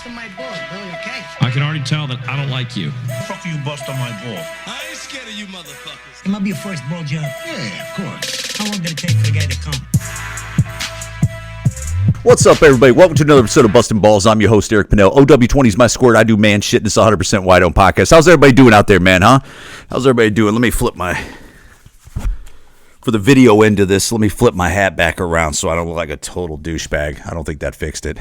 busting my balls, Billy, okay? I can already tell that I don't like you. Fuck you, bust on my balls. I ain't scared of you motherfuckers. It might be your first ball job. Yeah, of course. How long did it take for the guy to come? What's up, everybody? Welcome to another episode of Bustin' Balls. I'm your host, Eric Pennell. OW20 is my squirt. I do man shit, and it's 100% wide open podcast. How's everybody doing out there, man, huh? How's everybody doing? Let me flip for the video end of this, let me flip my hat back around so I don't look like a total douchebag. I don't think that fixed it.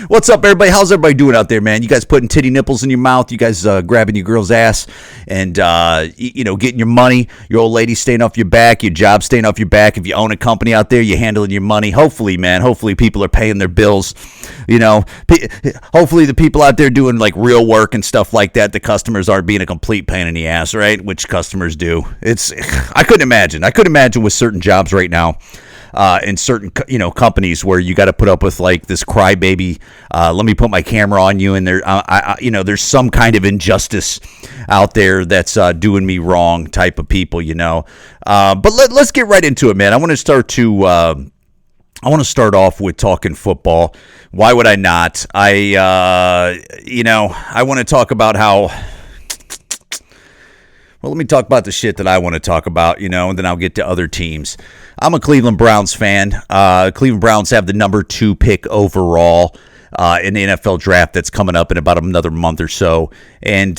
What's up, everybody? How's everybody doing out there, man? You guys putting titty nipples in your mouth? You guys grabbing your girl's ass and, getting your money? Your old lady staying off your back? Your job staying off your back? If you own a company out there, you're handling your money. Hopefully, man. Hopefully people are paying their bills. Hopefully the people out there doing like real work and stuff like that, the customers aren't being a complete pain in the ass, right? Which customers do. I couldn't imagine with certain jobs right now, in certain companies where you got to put up with like this crybaby. Let me put my camera on you, and there's some kind of injustice out there that's doing me wrong type of people, But let's get right into it, man. I want to start off with talking football. Why would I not? I want to talk about how. Well, let me talk about the shit that I want to talk about, and then I'll get to other teams. I'm a Cleveland Browns fan. Cleveland Browns have the number 2 pick overall in the NFL draft that's coming up in about another month or so. And,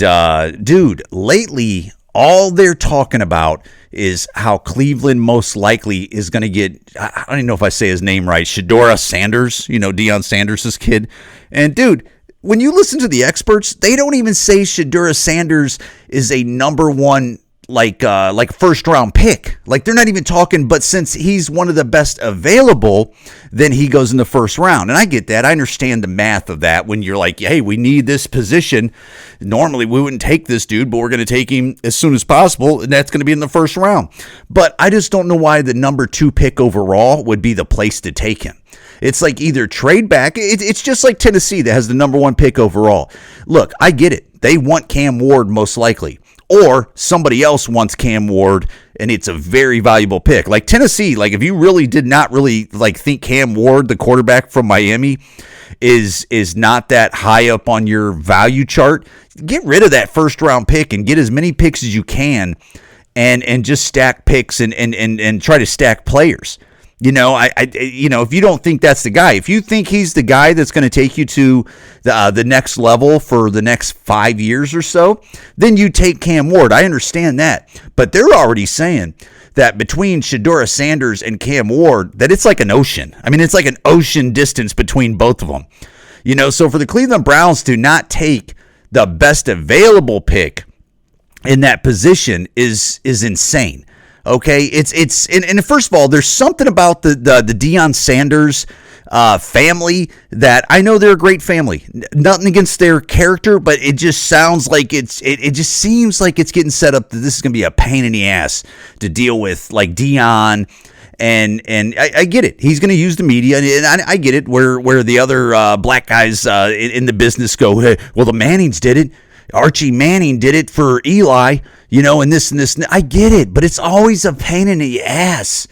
dude, lately, all they're talking about is how Cleveland most likely is going to get, I don't even know if I say his name right, Shedeur Sanders, Deion Sanders' kid. And, dude, when you listen to the experts, they don't even say Shedeur Sanders is a number 1, like first round pick. Like they're not even talking, but since he's one of the best available, then he goes in the first round. And I get that. I understand the math of that when you're like, hey, we need this position. Normally we wouldn't take this dude, but we're going to take him as soon as possible. And that's going to be in the first round. But I just don't know why the number 2 pick overall would be the place to take him. It's like either trade back. It's just like Tennessee that has the number 1 pick overall. Look, I get it. They want Cam Ward most likely. Or somebody else wants Cam Ward, and it's a very valuable pick. Like Tennessee, like if you really did not really like think Cam Ward, the quarterback from Miami, is not that high up on your value chart, get rid of that first round pick and get as many picks as you can and just stack picks and try to stack players. If you don't think that's the guy, if you think he's the guy that's going to take you to the next level for the next 5 years or so, then you take Cam Ward. I understand that. But they're already saying that between Shedeur Sanders and Cam Ward, that it's like an ocean. I mean, it's like an ocean distance between both of them. So for the Cleveland Browns to not take the best available pick in that position is insane. Okay, and first of all, there's something about the Deion Sanders family that I know they're a great family. Nothing against their character, but it just sounds like it just seems like it's getting set up that this is going to be a pain in the ass to deal with, like Deion. And I get it. He's going to use the media, and I get it. Where the other black guys in the business go, hey, well, the Mannings did it. Archie Manning did it for Eli, and this and this. I get it, but it's always a pain in the ass.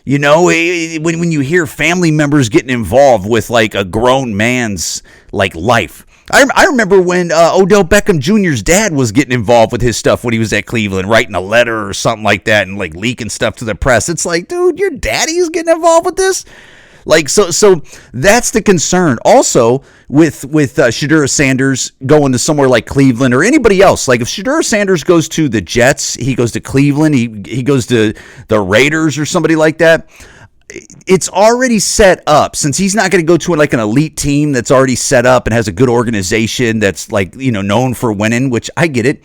When you hear family members getting involved with like a grown man's like life. I remember when Odell Beckham Jr.'s dad was getting involved with his stuff when he was at Cleveland, writing a letter or something like that and like leaking stuff to the press. It's like, dude, your daddy's getting involved with this? Like, so that's the concern. Also, with Shedeur Sanders going to somewhere like Cleveland or anybody else, like if Shedeur Sanders goes to the Jets, he goes to Cleveland, he goes to the Raiders or somebody like that, it's already set up. Since he's not going to go to like an elite team that's already set up and has a good organization that's like, known for winning, which I get it.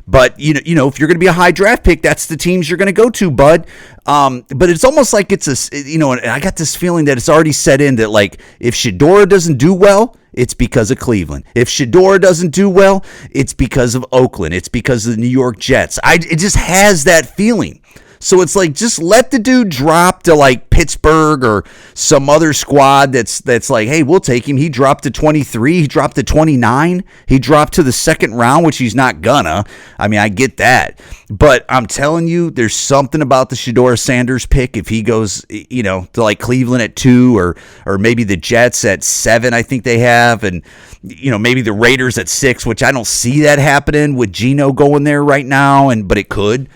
But, if you're going to be a high draft pick, that's the teams you're going to go to, bud. But it's almost like it's I got this feeling that it's already set in that, like, if Shedeur doesn't do well, it's because of Cleveland. If Shedeur doesn't do well, it's because of Oakland. It's because of the New York Jets. It just has that feeling. So it's like, just let the dude drop to like Pittsburgh or some other squad that's like, hey, we'll take him. He dropped to 23. He dropped to 29. He dropped to the second round, which he's not gonna. I mean, I get that. But I'm telling you, there's something about the Shedeur Sanders pick if he goes, to like Cleveland at 2 or maybe the Jets at 7, I think they have. And, maybe the Raiders at 6, which I don't see that happening with Geno going there right now. But it could.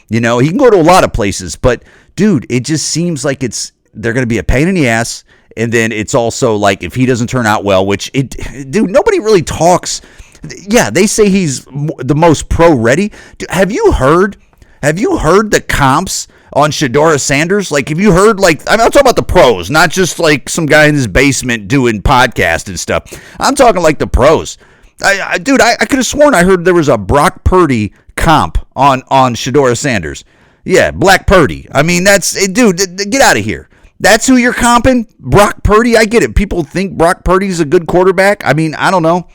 He can go to a lot of places, but dude, it just seems like they're going to be a pain in the ass. And then it's also like, if he doesn't turn out well, dude, nobody really talks. Yeah, they say he's the most pro ready. Dude, have you heard the comps on Shedeur Sanders? Like, have you heard, I'm talking about the pros, not just like some guy in his basement doing podcasts and stuff. I'm talking like the pros. I could have sworn I heard there was a Brock Purdy comp on Shedeur Sanders. Yeah, Black Purdy. I mean, dude, get out of here. That's who you're comping? Brock Purdy? I get it. People think Brock Purdy's a good quarterback. I mean, I don't know.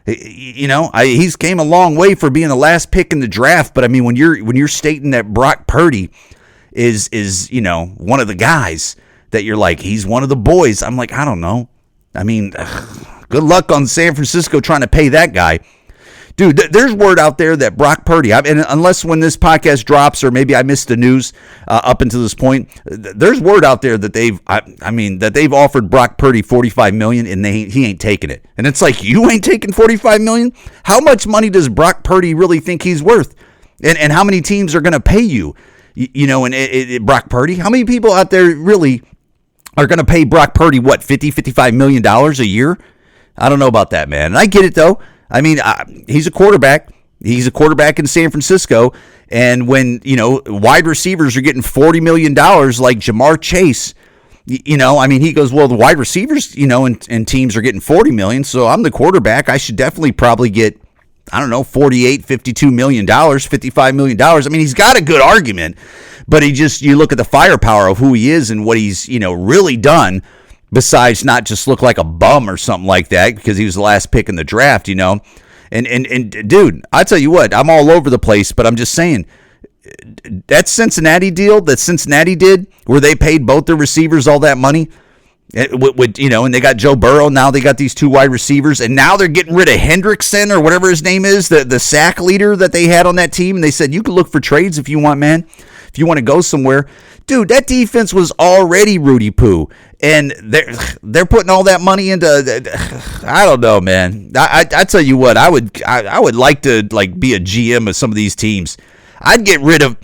He's came a long way for being the last pick in the draft, but I mean, when you're stating that Brock Purdy is one of the guys that you're like, he's one of the boys, I'm like, I don't know. I mean, good luck on San Francisco trying to pay that guy. Dude, there's word out there that Brock Purdy, and unless when this podcast drops, or maybe I missed the news up until this point, there's word out there that they've offered Brock Purdy $45 million, and he ain't taking it. And it's like, you ain't taking $45 million? How much money does Brock Purdy really think he's worth? And how many teams are going to pay you? Brock Purdy? How many people out there really are going to pay Brock Purdy, $50-55 million a year? I don't know about that, man. And I get it, though. I mean, he's a quarterback. He's a quarterback in San Francisco. And when, wide receivers are getting $40 million like Jamar Chase, he goes, well, the wide receivers, and teams are getting $40 million. So I'm the quarterback. I should definitely probably get, I don't know, $48, $52 million, $55 million. I mean, he's got a good argument, but you look at the firepower of who he is and what he's, really done. Besides not just look like a bum or something like that, because he was the last pick in the draft, And dude, I tell you what, I'm all over the place, but I'm just saying, that Cincinnati deal that Cincinnati did, where they paid both their receivers all that money, and they got Joe Burrow, now they got these 2 wide receivers, and now they're getting rid of Hendrickson or whatever his name is, the sack leader that they had on that team, and they said, you can look for trades if you want, man. If you want to go somewhere. Dude, that defense was already Rudy Poo, and they're putting all that money into. I don't know, man. I tell you what, I would like to be a GM of some of these teams. I'd get rid of.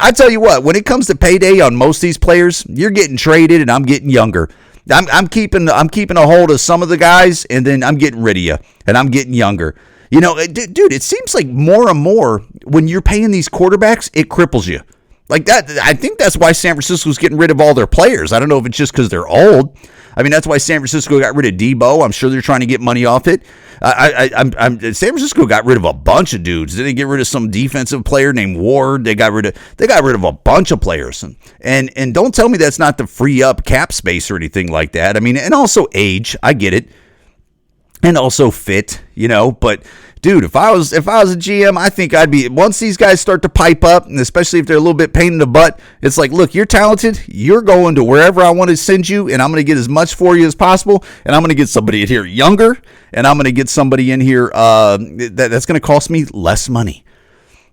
I tell you what, when it comes to payday on most of these players, you're getting traded, and I'm getting younger. I'm keeping a hold of some of the guys, and then I'm getting rid of you, and I'm getting younger. Dude, it seems like more and more when you're paying these quarterbacks, it cripples you. Like that, I think that's why San Francisco's getting rid of all their players. I don't know if it's just because they're old. I mean, that's why San Francisco got rid of Debo. I'm sure they're trying to get money off it. San Francisco got rid of a bunch of dudes. Did they get rid of some defensive player named Ward? They got rid of a bunch of players. And don't tell me that's not to free up cap space or anything like that. I mean, and also age. I get it. And also fit, but dude, if I was a GM, I think I'd be, once these guys start to pipe up, and especially if they're a little bit pain in the butt, it's like, look, you're talented, you're going to wherever I want to send you, and I'm going to get as much for you as possible, and I'm going to get somebody in here younger, and I'm going to get somebody in here that's going to cost me less money,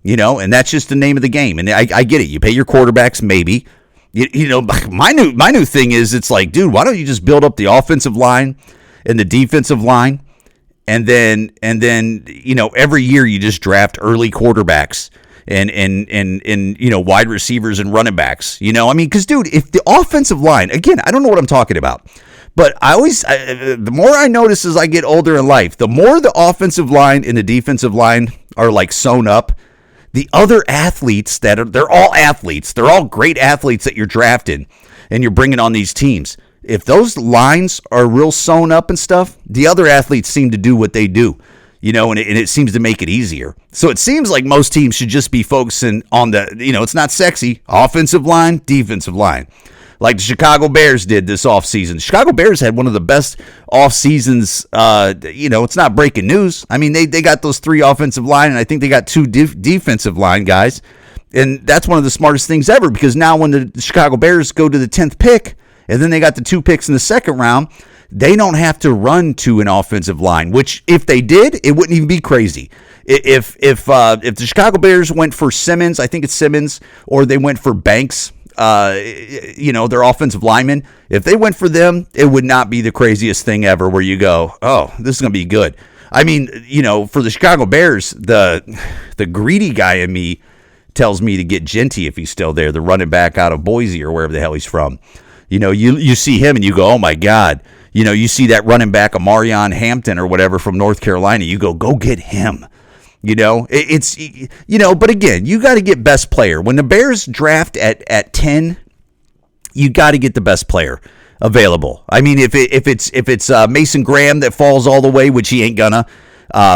and that's just the name of the game. And I get it. You pay your quarterbacks, maybe. My new thing is, it's like, dude, why don't you just build up the offensive line and the defensive line, and then every year you just draft early quarterbacks and wide receivers and running backs. Because dude, if the offensive line, again, I don't know what I'm talking about, but the more I notice as I get older in life, the more the offensive line and the defensive line are like sewn up. The other athletes they're all athletes, they're all great athletes that you're drafting and you're bringing on these teams. If those lines are real sewn up and stuff, the other athletes seem to do what they do, and it seems to make it easier. So it seems like most teams should just be focusing on it's not sexy, offensive line, defensive line, like the Chicago Bears did this offseason. The Chicago Bears had one of the best off seasons. It's not breaking news. I mean, they got those 3 offensive line, and I think they got 2 defensive line guys. And that's one of the smartest things ever, because now when the Chicago Bears go to the 10th pick, and then they got the 2 picks in the second round, they don't have to run to an offensive line, which if they did, it wouldn't even be crazy. If the Chicago Bears went for Simmons, I think it's Simmons, or they went for Banks, their offensive linemen, if they went for them, it would not be the craziest thing ever where you go, oh, this is going to be good. I mean, for the Chicago Bears, the greedy guy in me tells me to get Genty if he's still there, the running back out of Boise or wherever the hell he's from. You see him and you go, oh my God. You see that running back, Amarion Hampton or whatever from North Carolina. You go get him. But again, you got to get best player. When the Bears draft at 10, you got to get the best player available. I mean, if it's Mason Graham that falls all the way, which he ain't gonna,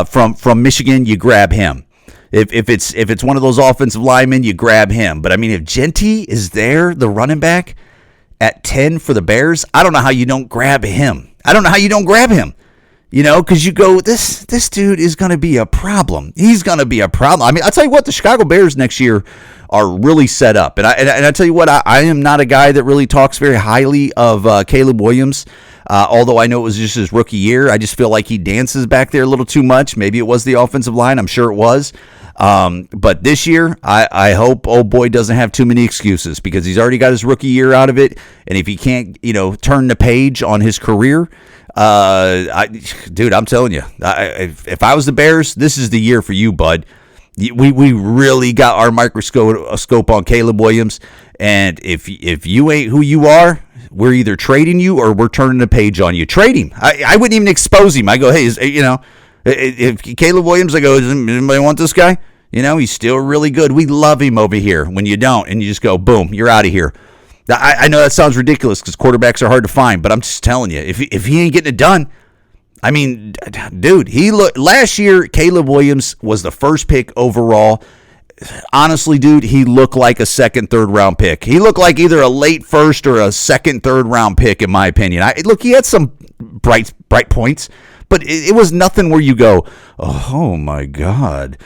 from Michigan, you grab him. If it's one of those offensive linemen, you grab him. But I mean, if Genty is there, the running back at 10 for the Bears, I don't know how you don't grab him. Because you go, this dude is going to be a problem. He's going to be a problem. I mean, I'll tell you what, the Chicago Bears next year are really set up. And I tell you what, I am not a guy that really talks very highly of Caleb Williams, although I know it was just his rookie year. I just feel like he dances back there a little too much. Maybe it was the offensive line. I'm sure it was. But this year, I hope old boy doesn't have too many excuses, because he's already got his rookie year out of it. And if he can't, turn the page on his career, dude, I'm telling you, if I was the Bears, this is the year for you, bud. We really got our microscope on Caleb Williams, and if you ain't who you are, we're either trading you or we're turning the page on you. Trade him. I wouldn't even expose him. I go, hey, if Caleb Williams, I go, does anybody want this guy? He's still really good. We love him over here. When you don't, and you just go, boom, you're out of here. I know that sounds ridiculous because quarterbacks are hard to find, but I'm just telling you, if he ain't getting it done, I mean, dude, last year, Caleb Williams was the first pick overall. Honestly, dude, he looked like a second, third round pick. He looked like either a late first or a second, third round pick, in my opinion. Look, he had some bright points, but it was nothing where you go, oh my God,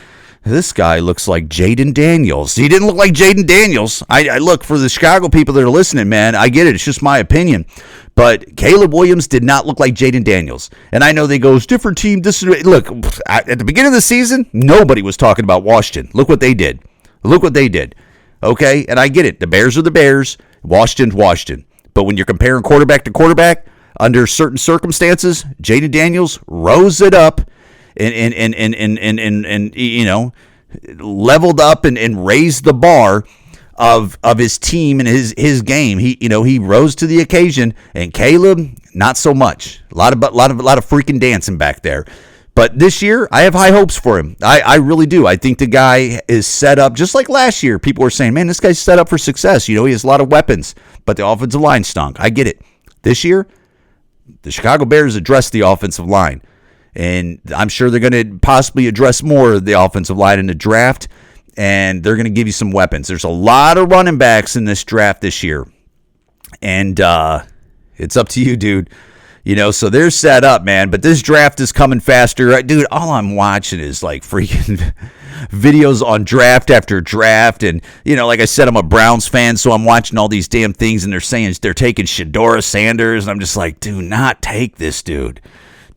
this guy looks like Jaden Daniels. He didn't look like Jaden Daniels. I look, for the Chicago people that are listening, man, I get it. It's just my opinion. But Caleb Williams did not look like Jaden Daniels. And I know they go, it's different team. Look, at the beginning of the season, nobody was talking about Washington. Look what they did. Okay? And I get it. The Bears are the Bears. Washington's Washington. But when you're comparing quarterback to quarterback, under certain circumstances, Jaden Daniels rose it up and leveled up and raised the bar of his team and his game. He rose to the occasion, and Caleb, not so much. A lot of freaking dancing back there. But this year, I have high hopes for him. I really do. I think the guy is set up just like last year. People were saying, man, this guy's set up for success. He has a lot of weapons, but the offensive line stunk. I get it. This year, the Chicago Bears addressed the offensive line. And I'm sure they're going to possibly address more of the offensive line in the draft, and they're going to give you some weapons. There's a lot of running backs in this draft this year, and it's up to you, dude. So they're set up, man. But this draft is coming faster. Dude, all I'm watching is like freaking videos on draft after draft. And, like I said, I'm a Browns fan, so I'm watching all these damn things, and they're saying they're taking Shedora Sanders, and I'm just like, do not take this dude.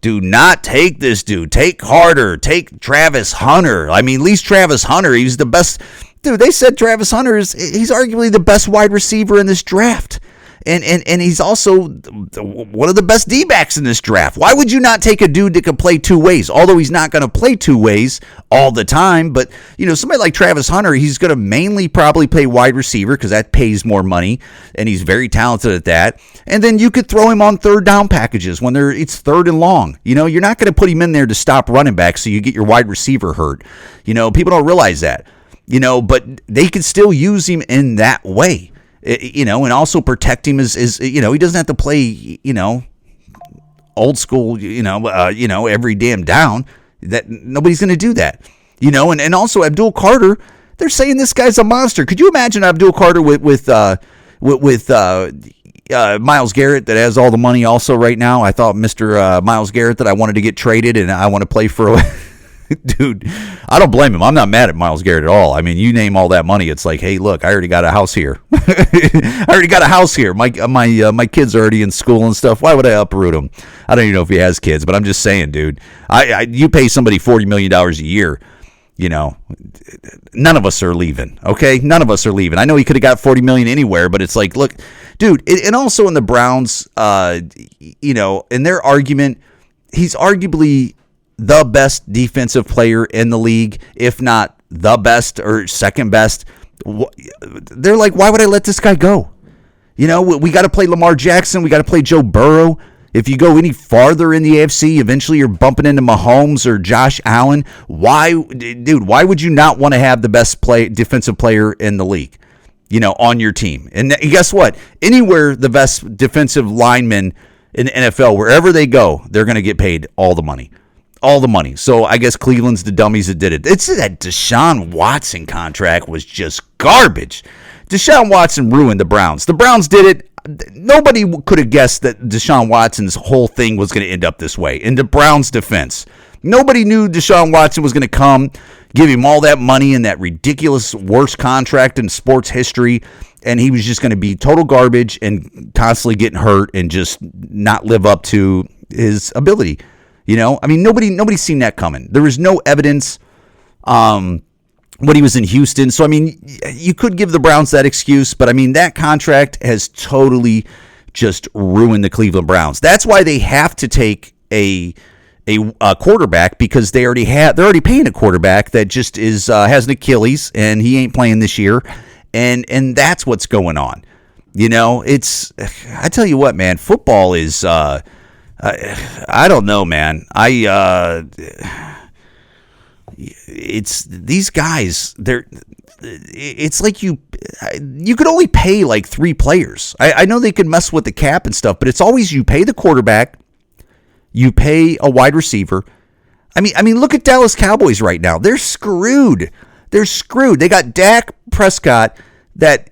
Do not take this dude. Take Carter. Take Travis Hunter. I mean, at least Travis Hunter, he's the best. Dude, they said Travis Hunter he's arguably the best wide receiver in this draft. And he's also one of the best D-backs in this draft. Why would you not take a dude that can play two ways? Although he's not going to play two ways all the time. But, somebody like Travis Hunter, he's going to mainly probably play wide receiver because that pays more money. And he's very talented at that. And then you could throw him on third down packages when it's third and long. You're not going to put him in there to stop running back so you get your wide receiver hurt. People don't realize that. But they can still use him in that way. And also protect him as he doesn't have to play, old school, every damn down. That nobody's going to do that, and also Abdul Carter, they're saying this guy's a monster. Could you imagine Abdul Carter with Myles Garrett that has all the money also right now? I thought Mr. Myles Garrett that I wanted to get traded and I want to play for Dude, I don't blame him. I'm not mad at Myles Garrett at all. I mean, you name all that money, it's like, hey, look, I already got a house here. I already got a house here. My kids are already in school and stuff. Why would I uproot him? I don't even know if he has kids, but I'm just saying, dude. You pay somebody $40 million a year, none of us are leaving, okay? None of us are leaving. I know he could have got $40 million anywhere, but it's like, look, dude, and also in the Browns, in their argument, he's arguably the best defensive player in the league, if not the best or second best. They're like, why would I let this guy go? We got to play Lamar Jackson. We got to play Joe Burrow. If you go any farther in the AFC, eventually you're bumping into Mahomes or Josh Allen. Why would you not want to have the best defensive player in the league, on your team? And guess what? Anywhere the best defensive linemen in the NFL, wherever they go, they're going to get paid all the money. All the money. So I guess Cleveland's the dummies that did it. It's that Deshaun Watson contract was just garbage. Deshaun Watson ruined the Browns. The Browns did it. Nobody could have guessed that Deshaun Watson's whole thing was going to end up this way. In the Browns' defense, nobody knew Deshaun Watson was going to come, give him all that money and that ridiculous worst contract in sports history, and he was just going to be total garbage and constantly getting hurt and just not live up to his ability. Nobody's seen that coming. There was no evidence when he was in Houston. So, you could give the Browns that excuse, but, that contract has totally just ruined the Cleveland Browns. That's why they have to take a quarterback, because they're already paying a quarterback that just has an Achilles, and he ain't playing this year, and that's what's going on. I tell you what, man, football is I don't know, man. It's these guys. It's like you could only pay like 3 players. I know they can mess with the cap and stuff, but it's always you pay the quarterback, you pay a wide receiver. I mean, look at Dallas Cowboys right now. They're screwed. They got Dak Prescott. I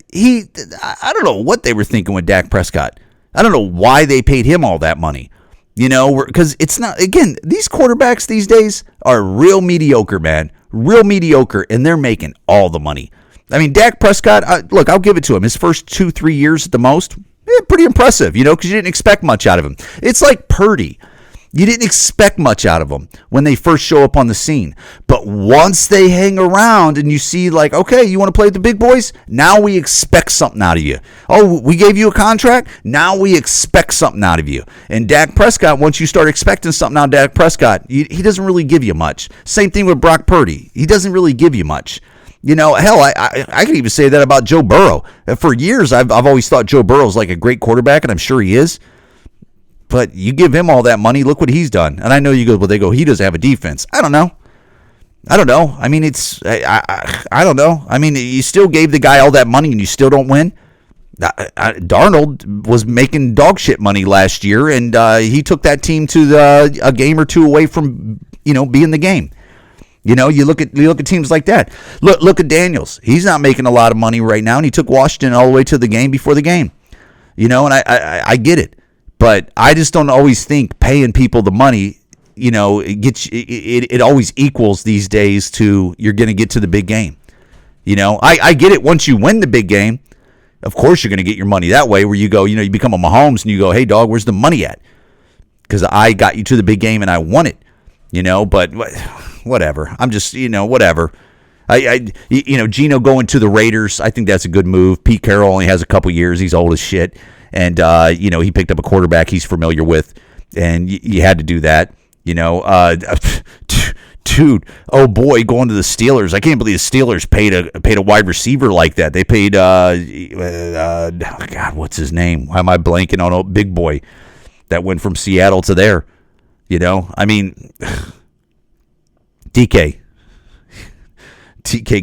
don't know what they were thinking with Dak Prescott. I don't know why they paid him all that money. Because it's not, again, these quarterbacks these days are real mediocre, man. Real mediocre, and they're making all the money. Dak Prescott, look, I'll give it to him. His first 2-3 years at the most, pretty impressive, because you didn't expect much out of him. It's like Purdy. You didn't expect much out of them when they first show up on the scene. But once they hang around and you see, like, okay, you want to play with the big boys? Now we expect something out of you. Oh, we gave you a contract? Now we expect something out of you. And Dak Prescott, once you start expecting something out of Dak Prescott, he doesn't really give you much. Same thing with Brock Purdy. He doesn't really give you much. Hell, I could even say that about Joe Burrow. For years, I've always thought Joe Burrow's like a great quarterback, and I'm sure he is. But you give him all that money, look what he's done. And I know you go, well, they go, he doesn't have a defense. I don't know. I don't know. You still gave the guy all that money and you still don't win. Darnold was making dog shit money last year, and he took that team to a game or two away from, being the game. You look at teams like that. Look at Daniels. He's not making a lot of money right now, and he took Washington all the way to the game before the game. And I get it. But I just don't always think paying people the money, it always equals these days to you're going to get to the big game. I get it. Once you win the big game, of course you're going to get your money that way, where you go, you become a Mahomes and you go, hey, dog, where's the money at? Because I got you to the big game and I won it, but whatever. I'm just, whatever. Geno going to the Raiders, I think that's a good move. Pete Carroll only has a couple years. He's old as shit. And, he picked up a quarterback he's familiar with, and you had to do that, dude, oh boy, going to the Steelers. I can't believe the Steelers paid a wide receiver like that. They paid, God, what's his name? Why am I blanking on a big boy that went from Seattle to there? DK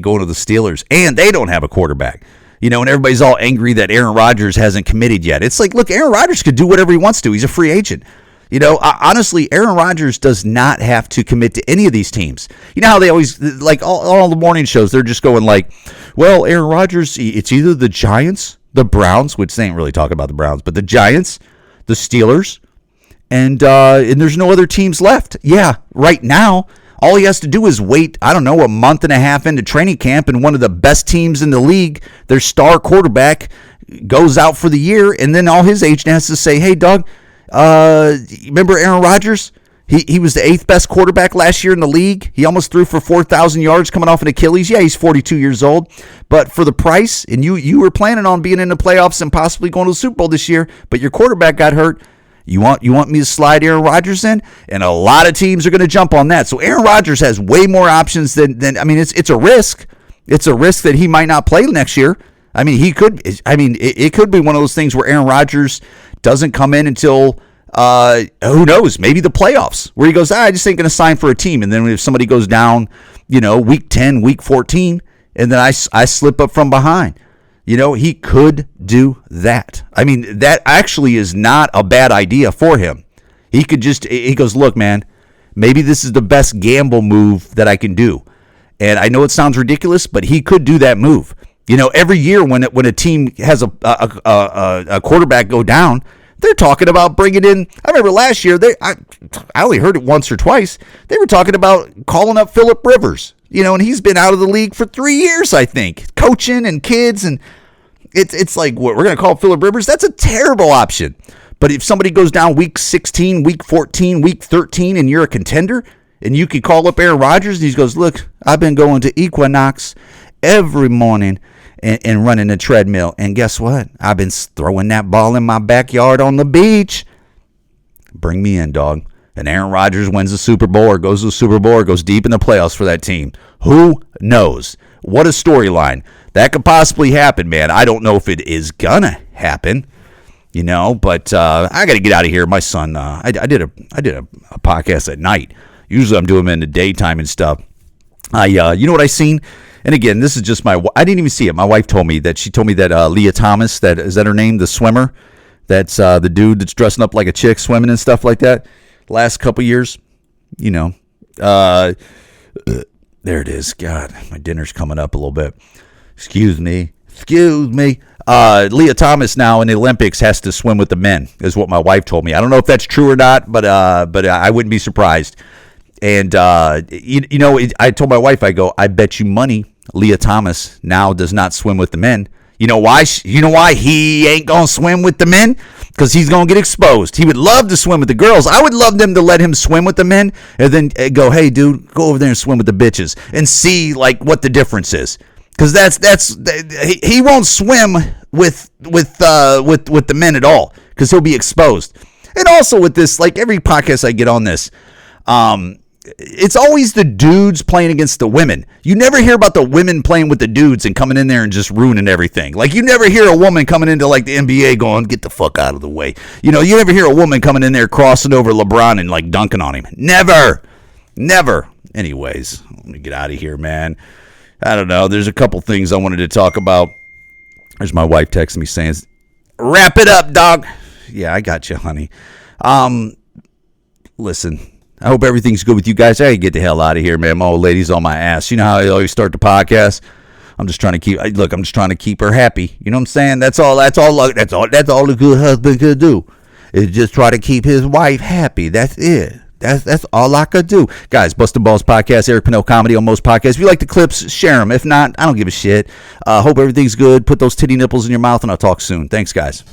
going to the Steelers, and they don't have a quarterback. And everybody's all angry that Aaron Rodgers hasn't committed yet. It's like, look, Aaron Rodgers could do whatever he wants to. He's a free agent. Honestly, Aaron Rodgers does not have to commit to any of these teams. You know how they always, like all the morning shows, they're just going like, well, Aaron Rodgers, it's either the Giants, the Browns, which they ain't really talking about the Browns, but the Giants, the Steelers, and there's no other teams left. Yeah, right now. All he has to do is wait, I don't know, a month and a half into training camp, and one of the best teams in the league, their star quarterback, goes out for the year, and then all his agent has to say, hey, dog, remember Aaron Rodgers? He was the 8th best quarterback last year in the league. He almost threw for 4,000 yards coming off an Achilles. Yeah, he's 42 years old. But for the price, and you were planning on being in the playoffs and possibly going to the Super Bowl this year, but your quarterback got hurt. You want me to slide Aaron Rodgers in? And a lot of teams are going to jump on that. So Aaron Rodgers has way more options than I mean, it's a risk. It's a risk that he might not play next year. I mean, it could be one of those things where Aaron Rodgers doesn't come in until who knows, maybe the playoffs, where he goes, I just ain't going to sign for a team. And then if somebody goes down, week 10, week 14, and then I slip up from behind, he could do that. I mean, that actually is not a bad idea for him. He goes, look, man, maybe this is the best gamble move that I can do. And I know it sounds ridiculous, but he could do that move. Every year when a team has a quarterback go down, they're talking about bringing in. I remember last year, I only heard it once or twice. They were talking about calling up Phillip Rivers, and he's been out of the league for 3 years, I think, coaching and kids. And it's like, what, we're going to call Phillip Rivers? That's a terrible option. But if somebody goes down week 16, week 14, week 13, and you're a contender, and you could call up Aaron Rodgers, and he goes, look, I've been going to Equinox every morning and running the treadmill. And guess what? I've been throwing that ball in my backyard on the beach. Bring me in, dog. And Aaron Rodgers wins the Super Bowl or goes to the Super Bowl or goes deep in the playoffs for that team. Who knows? What a storyline. That could possibly happen, man. I don't know if it is going to happen, but I got to get out of here. My son, I did a podcast at night. Usually I'm doing them in the daytime and stuff. You know what I seen? And again, this is just I didn't even see it. My wife told me that Leah Thomas, is that her name, the swimmer? That's the dude that's dressing up like a chick swimming and stuff like that. Last couple years, there it is. God, my dinner's coming up a little bit. Excuse me. Leah Thomas now in the Olympics has to swim with the men, is what my wife told me. I don't know if that's true or not, but I wouldn't be surprised. And, I told my wife, I go, I bet you money Leah Thomas now does not swim with the men. You know why? He ain't going to swim with the men? Because he's going to get exposed. He would love to swim with the girls. I would love them to let him swim with the men and then go, hey, dude, go over there and swim with the bitches and see, what the difference is. Because he won't swim with the men at all because he'll be exposed. And also with this, every podcast I get on this, it's always the dudes playing against the women. You never hear about the women playing with the dudes and coming in there and just ruining everything. You never hear a woman coming into the NBA going, get the fuck out of the way. You never hear a woman coming in there crossing over LeBron and dunking on him. Never. Anyways, let me get out of here, man. I don't know. There's a couple things I wanted to talk about. There's my wife texting me saying, wrap it up, dog. Yeah, I got you, honey. Listen, I hope everything's good with you guys. I gotta get the hell out of here, man. My old lady's on my ass. You know how I always start the podcast? I'm just trying to keep her happy. You know what I'm saying? That's all a good husband could do. Is just try to keep his wife happy. That's it. That's all I could do. Guys, Bustin' Balls Podcast, Eric Pennell Comedy on most podcasts. If you like the clips, share them. If not, I don't give a shit. Hope everything's good. Put those titty nipples in your mouth, and I'll talk soon. Thanks, guys.